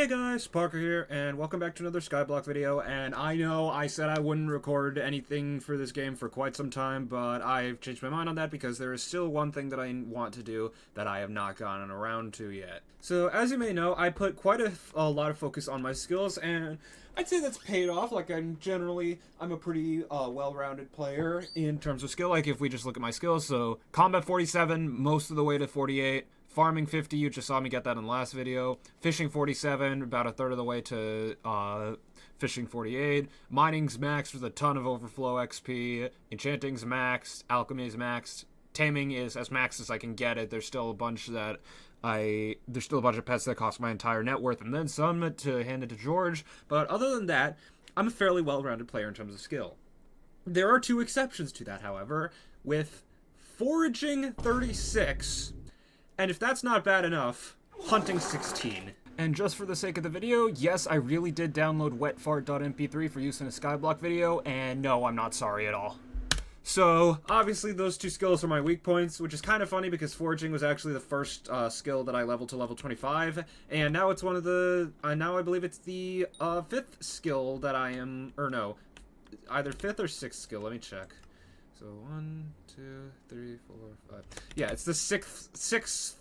Hey guys, Parker here, and welcome back to another Skyblock video. And I know I said I wouldn't record anything for this game for quite some time, but I've changed my mind on that because there is still one thing that I want to do that I have not gotten around to yet. So as you may know, I put quite a lot of focus on my skills, and I'd say that's paid off. Like, I'm a pretty well-rounded player in terms of skill. Like, if we just look at my skills, so combat 47, most of the way to 48. Farming 50, you just saw me get that in the last video. Fishing 47, about a third of the way to fishing 48. Mining's maxed with a ton of overflow XP. Enchanting's maxed. Alchemy's maxed. Taming is as maxed as I can get it. There's still a bunch of pets that cost my entire net worth and then some to hand it to George. But other than that, I'm a fairly well-rounded player in terms of skill. There are two exceptions to that, however, with Foraging 36. And if that's not bad enough, hunting 16. And just for the sake of the video, yes, I really did download wetfart.mp3 for use in a Skyblock video, and no, I'm not sorry at all. So, obviously those two skills are my weak points, which is kind of funny because foraging was actually the first skill that I leveled to level 25, and now it's one of the, now I believe it's the 5th skill that I am, or no, either 5th or 6th skill, let me check. So 1, 2, 3, 4, 5. Yeah, it's the sixth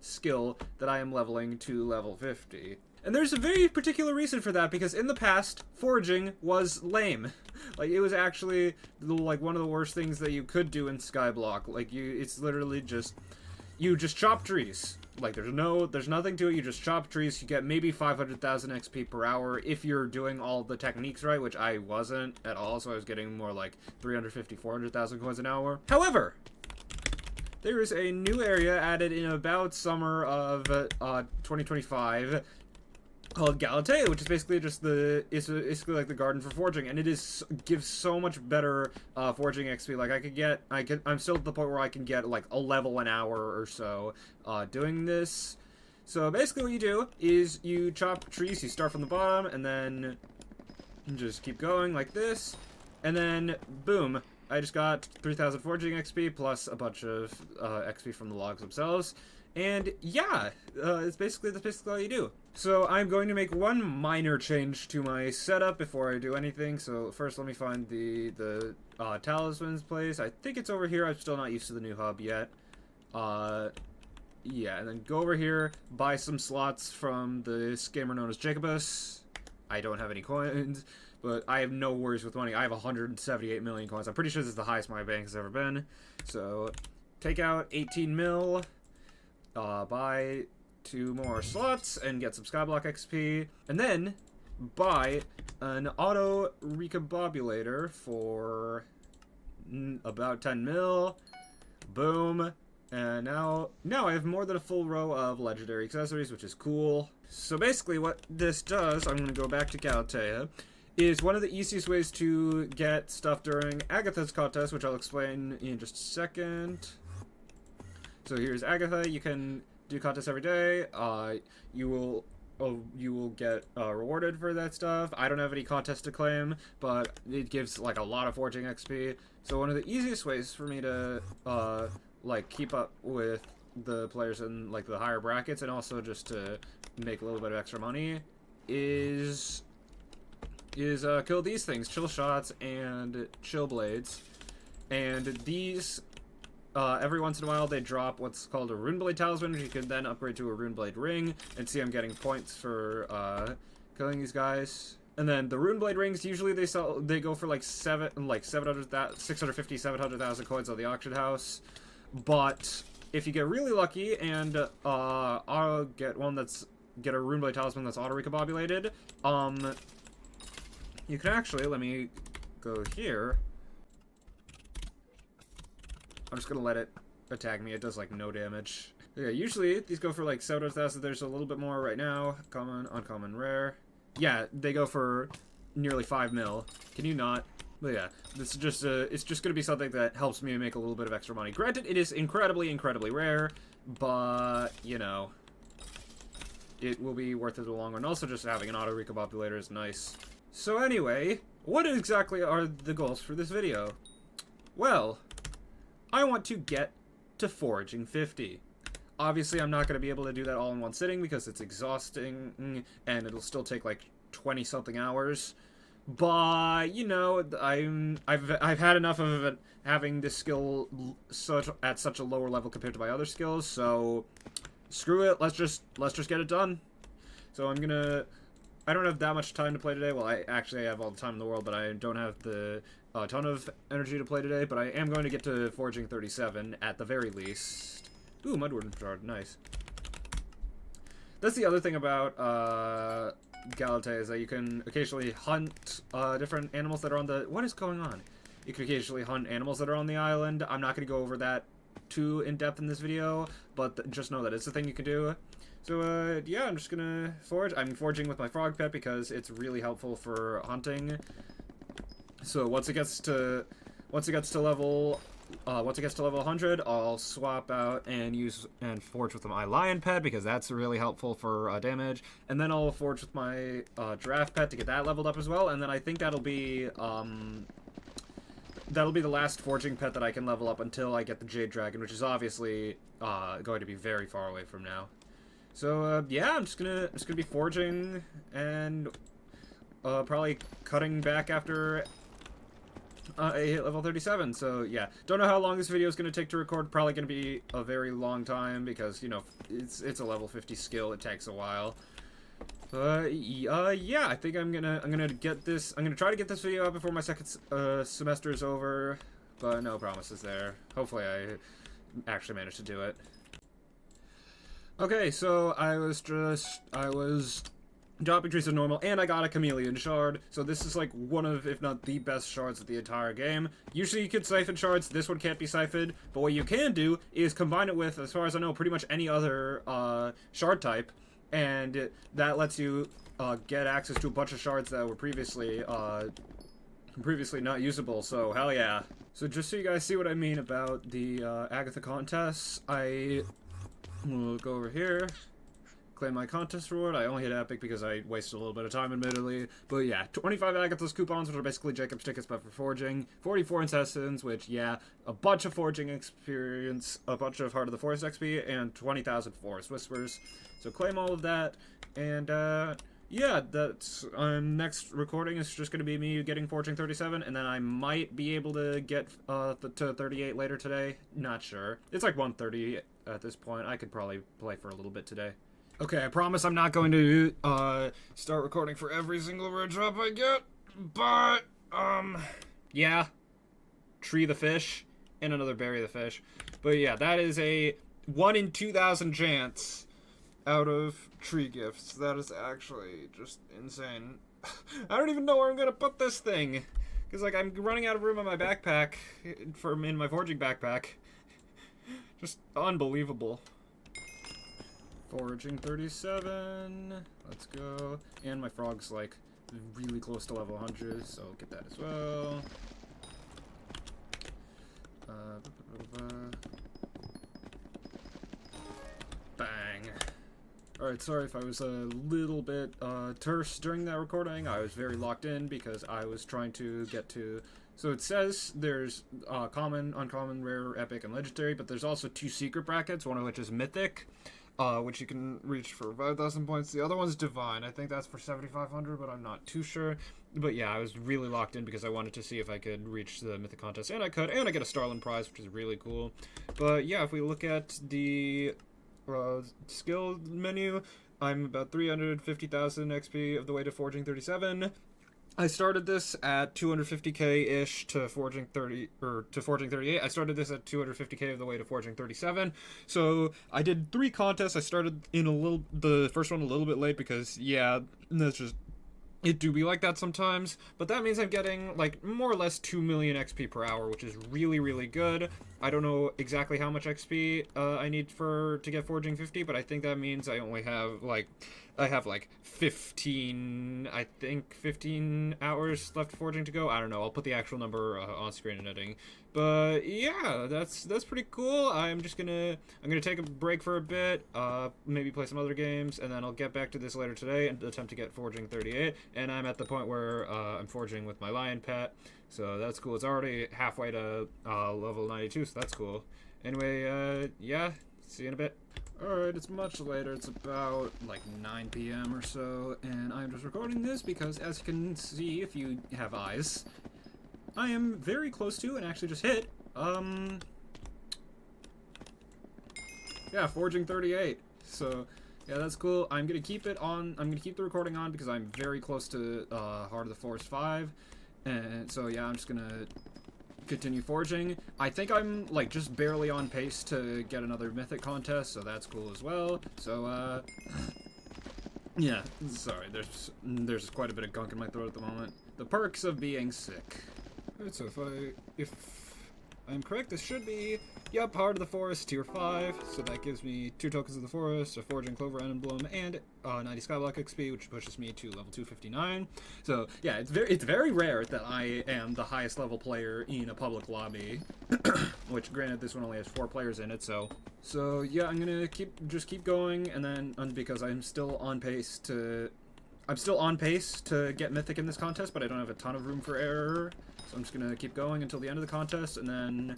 skill that I am leveling to level 50. And there's a very particular reason for that, because in the past, foraging was lame. Like, it was actually, like, one of the worst things that you could do in Skyblock. Like, it's literally just, you just chop trees. Like, there's nothing to it, you just chop trees, you get maybe 500,000 XP per hour if you're doing all the techniques right, which I wasn't at all, so I was getting more like 350, 400,000 coins an hour. However, there is a new area added in about summer of 2025 called Galatea, which is basically just it's basically like the garden for foraging, and it gives so much better foraging XP. Like I'm still at the point where I can get like a level an hour or so doing this. So basically what you do is you chop trees, you start from the bottom, and then you just keep going like this, and then boom, I just got 3,000 foraging XP plus a bunch of XP from the logs themselves. And yeah, that's basically all you do. So I'm going to make one minor change to my setup before I do anything. So first let me find the Talisman's place. I think it's over here. I'm still not used to the new hub yet. Yeah, and then go over here, buy some slots from the scammer known as Jacobus. I don't have any coins, but I have no worries with money. I have 178 million coins. I'm pretty sure this is the highest my bank has ever been. So take out 18 mil. Buy 2 more slots and get some Skyblock XP, and then buy an auto recombobulator for about 10 mil. Boom. And now I have more than a full row of legendary accessories, which is cool. So basically what this does, I'm going to go back to Galatea, is one of the easiest ways to get stuff during Agatha's contest, which I'll explain in just a second. So here's Agatha. You can do contests every day. You will get rewarded for that stuff. I don't have any contest to claim, but it gives like a lot of foraging XP. So one of the easiest ways for me to like keep up with the players in like the higher brackets, and also just to make a little bit of extra money, is kill these things, chill shots and chill blades, and these. Every once in a while they drop what's called a Runeblade Talisman, which you can then upgrade to a Runeblade Ring, and see I'm getting points for killing these guys. And then the Runeblade Rings, usually they go for like 650, 700,000 coins on the auction house. But if you get really lucky and get a Runeblade Talisman that's auto recombobulated, you can actually, let me go here. I'm just gonna let it attack me. It does like no damage. Yeah, usually these go for like 700,000. There's a little bit more right now. Common, uncommon, rare. Yeah, they go for nearly 5 mil. Can you not? But yeah, this is just it's just gonna be something that helps me make a little bit of extra money. Granted, it is incredibly, incredibly rare, but you know, it will be worth it in the long run. Also, just having an auto recombobulator is nice. So anyway, what exactly are the goals for this video? Well, I want to get to foraging 50. Obviously, I'm not going to be able to do that all in one sitting because it's exhausting, and it'll still take like 20-something hours. But you know, I've had enough of it, having this skill at such a lower level compared to my other skills. So screw it. Let's just get it done. So I don't have that much time to play today. Well, I actually have all the time in the world, but I don't have the ton of energy to play today. But I am going to get to Foraging 37 at the very least. Ooh, Mudward Shard, nice. That's the other thing about Galatea, is that you can occasionally hunt different animals that are on the... What is going on? You can occasionally hunt animals that are on the island. I'm not going to go over that too in-depth in this video, but just know that it's a thing you can do. So, yeah, I'm just going to forage. I'm foraging with my frog pet because it's really helpful for hunting. So once it gets to level 100, I'll swap out and forge with my lion pet because that's really helpful for damage. And then I'll forge with my giraffe pet to get that leveled up as well. And then I think that'll be the last forging pet that I can level up until I get the Jade Dragon, which is obviously going to be very far away from now. So yeah, I'm just gonna be forging and probably cutting back after I hit level 37, so yeah. Don't know how long this video is going to take to record. Probably going to be a very long time because, you know, it's a level 50 skill. It takes a while. Yeah, I think I'm gonna get this. I'm gonna try to get this video out before my second semester is over, but no promises there. Hopefully, I actually manage to do it. Okay, so I was dropping trees to normal, and I got a chameleon shard, so this is like one of, if not the best shards of the entire game. Usually you could siphon shards, this one can't be siphoned, but what you can do is combine it with, as far as I know, pretty much any other shard type, and that lets you get access to a bunch of shards that were previously not usable, so hell yeah. So just so you guys see what I mean about the Agatha contests, I will go over here. Claim my contest reward. I only hit epic because I wasted a little bit of time, admittedly. But yeah, 25 Agatha's coupons, which are basically Jacob's tickets, but for foraging. 44 intestines, which, yeah, a bunch of foraging experience, a bunch of Heart of the Forest XP, and 20,000 Forest Whispers. So claim all of that, and yeah, that's next recording is just going to be me getting Foraging 37, and then I might be able to get to 38 later today. Not sure. It's like 1:30 at this point. I could probably play for a little bit today. Okay, I promise I'm not going to start recording for every single rare drop I get, but, yeah. Tree the fish, and another berry the fish. But yeah, that is a 1 in 2,000 chance out of tree gifts. That is actually just insane. I don't even know where I'm gonna put this thing, because, like, I'm running out of room in my backpack, in my foraging backpack. Just unbelievable. Foraging 37, let's go. And my frog's like really close to level 100, so I'll get that as well. Bang. Alright, sorry if I was a little bit terse during that recording. I was very locked in because I was trying to get to... So it says there's common, uncommon, rare, epic, and legendary, but there's also 2 secret brackets, one of which is mythic. Which you can reach for 5,000 points. The other one's divine. I think that's for 7,500, but I'm not too sure. But yeah, I was really locked in because I wanted to see if I could reach the mythic contest, and I could, and I get a Starland prize, which is really cool. But yeah, if we look at the skill menu, I'm about 350,000 XP of the way to Foraging 37. I started this at 250k-ish to Foraging 38. I started this at 250k of the way to Foraging 37. So I did 3 contests. I started in the first one a little bit late because, yeah, that's just... It do be like that sometimes, but that means I'm getting, like, more or less 2 million XP per hour, which is really, really good. I don't know exactly how much XP I need to get Foraging 50, but I think that means I only have, like, 15 hours left foraging to go. I don't know, I'll put the actual number on screen in editing. But yeah, that's pretty cool. I'm gonna take a break for a bit, maybe play some other games, and then I'll get back to this later today and attempt to get Foraging 38. And I'm at the point where I'm foraging with my lion pet, so that's cool. It's already halfway to level 92, so that's cool. Anyway, yeah, see you in a bit. Alright, it's much later. It's about like 9 p.m. or so, and I'm just recording this because, as you can see if you have eyes, I am very close to and actually just hit, yeah, Foraging 38. So, yeah, that's cool. I'm gonna keep it on. I'm gonna keep the recording on because I'm very close to Heart of the Forest 5, and so yeah, I'm just gonna continue foraging. I think I'm like just barely on pace to get another mythic contest, so that's cool as well. So yeah, sorry, there's quite a bit of gunk in my throat at the moment. The perks of being sick. Alright, so if I'm correct, this should be, yep, Heart of the Forest tier 5, so that gives me 2 tokens of the forest, a foraging clover emblem, and 90 Skyblock XP, which pushes me to level 259. So yeah, it's very rare that I am the highest level player in a public lobby, which granted this one only has 4 players in it. So yeah, I'm gonna keep going, and then because I'm still on pace to get mythic in this contest, but I don't have a ton of room for error. So I'm just gonna keep going until the end of the contest, and then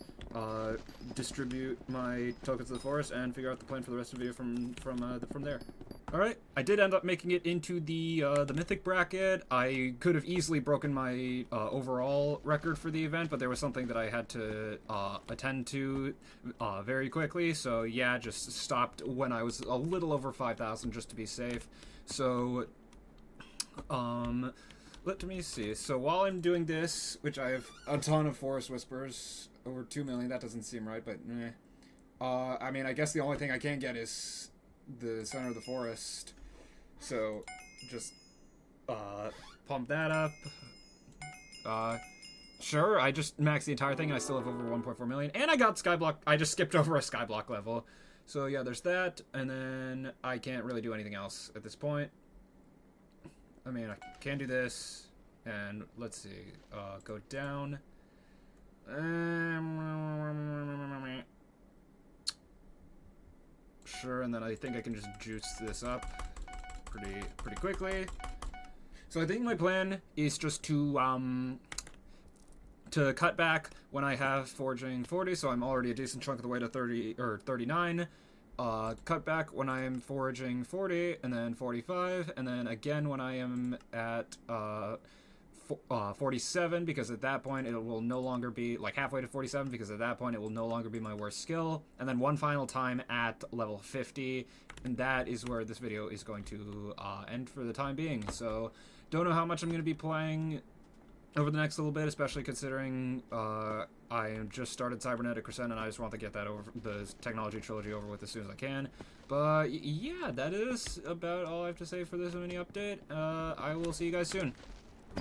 distribute my tokens of the forest and figure out the plan for the rest of the video from there. All right, I did end up making it into the mythic bracket. I could have easily broken my overall record for the event, but there was something that I had to attend to very quickly. So yeah, just stopped when I was a little over 5,000 just to be safe. So let me see. So while I'm doing this, which I have a ton of forest whispers, over 2 million, that doesn't seem right, but I mean, I guess the only thing I can get is the center of the forest. So just pump that up. Sure, I just maxed the entire thing and I still have over 1.4 million. And I got Skyblock. I just skipped over a Skyblock level. So yeah, there's that. And then I can't really do anything else at this point. I mean, I can do this, and let's see, go down. Sure, and then I think I can just juice this up pretty quickly. So I think my plan is just to cut back when I have foraging 40, so I'm already a decent chunk of the way to 30 or 39. Cut back when I am foraging 40, and then 45, and then again when I am at 47, because at that point it will no longer be, like halfway to 47, because at that point it will no longer be my worst skill, and then one final time at level 50, and that is where this video is going to end for the time being. So, don't know how much I'm going to be playing over the next little bit, especially considering I just started Cybernetic Crescent and I just want to get that over, the technology trilogy over with as soon as I can. But yeah, that is about all I have to say for this mini update. I will see you guys soon.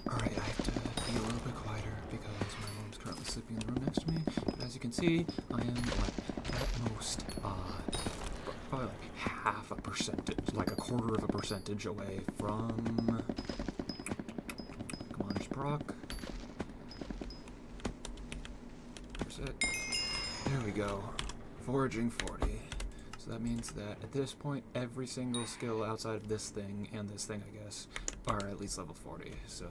Alright, I have to be a little bit quieter because my mom's currently sleeping in the room next to me. But as you can see, I am like at most probably like half a percentage, like a quarter of a percentage away from, come on, just proc. There we go. Foraging 40. So that means that at this point, every single skill outside of this thing and this thing, I guess, are at least level 40. So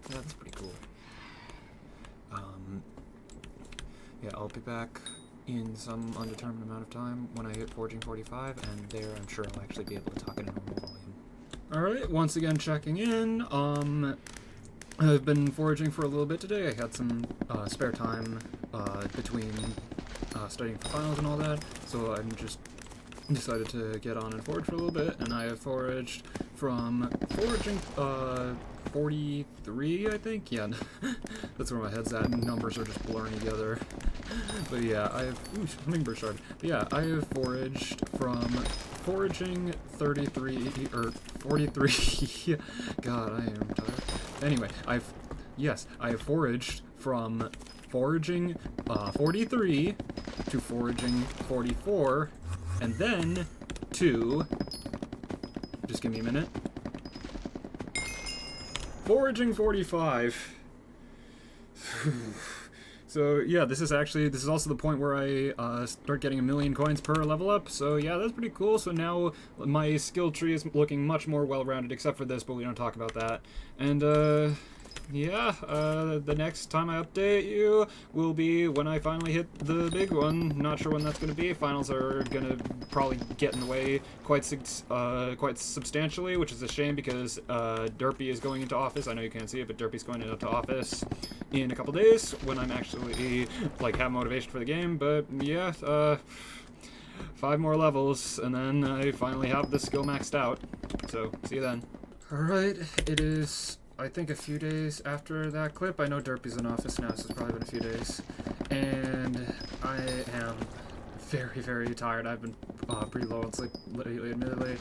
yeah, that's pretty cool. Yeah, I'll be back in some undetermined amount of time when I hit Foraging 45, and there I'm sure I'll actually be able to talk in a normal volume. Alright, once again checking in. I've been foraging for a little bit today. I had some spare time between studying for finals and all that, so I'm just decided to get on and forage for a little bit, and I have foraged from foraging 43, I think? Yeah, that's where my head's at, numbers are just blurring together. But yeah, I have, ooh, hummingbird shard. But yeah, I have foraged from foraging 33, or 43, God, I am tired. Anyway, I have foraged from foraging 43 to foraging 44, and then to, just give me a minute, foraging 45. So yeah, this is also the point where I start getting 1,000,000 coins per level up. So yeah, that's pretty cool. So now my skill tree is looking much more well-rounded, except for this, but we don't talk about that. And yeah, the next time I update you will be when I finally hit the big one. Not sure when that's going to be. Finals are going to probably get in the way quite substantially, which is a shame because Derpy is going into office. I know you can't see it, but Derpy's going into office in a couple days when I'm actually, like, have motivation for the game. But, yeah, 5 more levels, and then I finally have the skill maxed out. So, see you then. Alright, it is, I think, a few days after that clip. I know Derpy's in office now, so it's probably been a few days. And I am very, very tired. I've been pretty low on sleep lately, admittedly.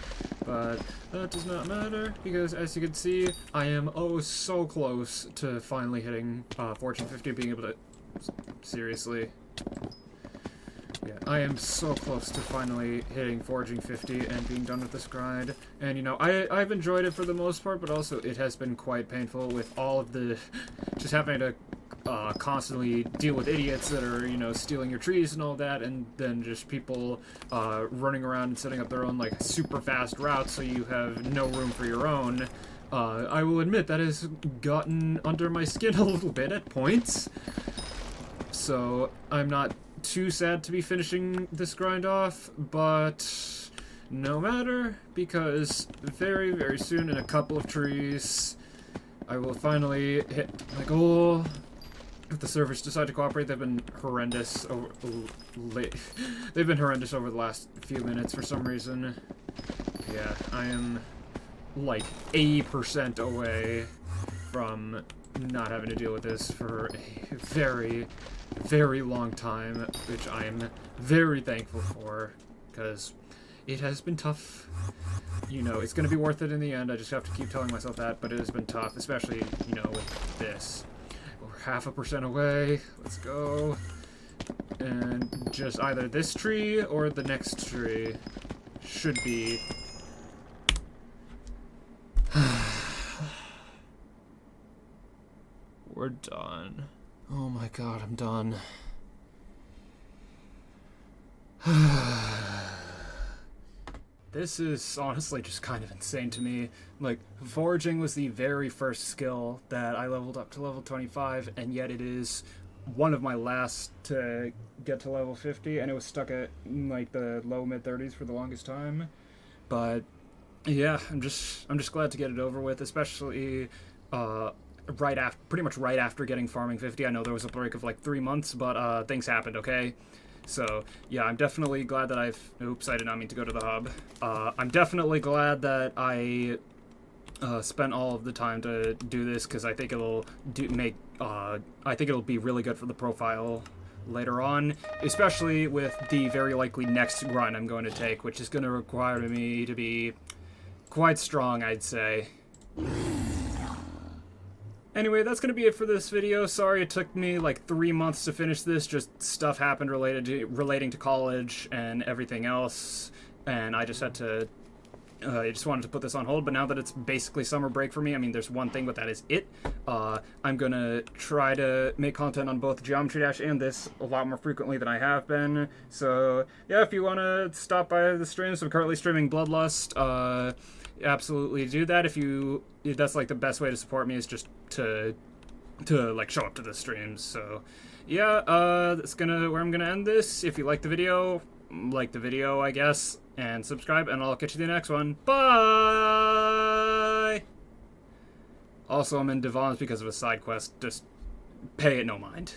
But that does not matter, because as you can see, I am oh so close to finally hitting Fortune 50, being able to... Seriously. Yeah, I am so close to finally hitting Foraging 50 and being done with this grind. And, you know, I've enjoyed it for the most part, but also it has been quite painful with all of the... just having to constantly deal with idiots that are, you know, stealing your trees and all that, and then just people running around and setting up their own, like, super fast routes so you have no room for your own. I will admit that has gotten under my skin a little bit at points. So, I'm not too sad to be finishing this grind off, but no matter, because very, very soon, in a couple of trees, I will finally hit my goal. If the servers decide to cooperate, they've been horrendous they've been horrendous over the last few minutes for some reason. Yeah, I am like 80% away from not having to deal with this for a very, very long time, which I am very thankful for, because it has been tough. You know, it's going to be worth it in the end. I just have to keep telling myself that, but it has been tough, especially, you know, with this. We're 0.5% away. Let's go. And just either this tree or the next tree should be... We're done. Oh my god, I'm done. This is honestly just kind of insane to me. Like, foraging was the very first skill that I leveled up to level 25, and yet it is one of my last to get to level 50, and it was stuck at, like, the low mid-30s for the longest time. But, yeah, I'm just glad to get it over with, especially, pretty much right after getting farming 50. I know there was a break of like 3 months, but things happened, okay? So, yeah, I'm definitely glad that oops, I did not mean to go to the hub. I'm definitely glad that I spent all of the time to do this, because I think it'll I think it'll be really good for the profile later on, especially with the very likely next grind I'm going to take, which is going to require me to be quite strong, I'd say. Anyway, that's going to be it for this video. Sorry it took me like 3 months to finish this. Just stuff happened relating to college and everything else. And I just had to... I just wanted to put this on hold, but now that it's basically summer break for me, I mean, there's one thing, but that is it. I'm going to try to make content on both Geometry Dash and this a lot more frequently than I have been. So, yeah, if you want to stop by the streams, I'm currently streaming Bloodlust. Absolutely do that. If that's like the best way to support me, is just to like show up to the streams. So yeah, that's where I'm gonna end this. If you like the video, I guess, and subscribe, and I'll catch you in the next one. Bye. Also, I'm in Devon's because of a side quest. Just pay it no mind.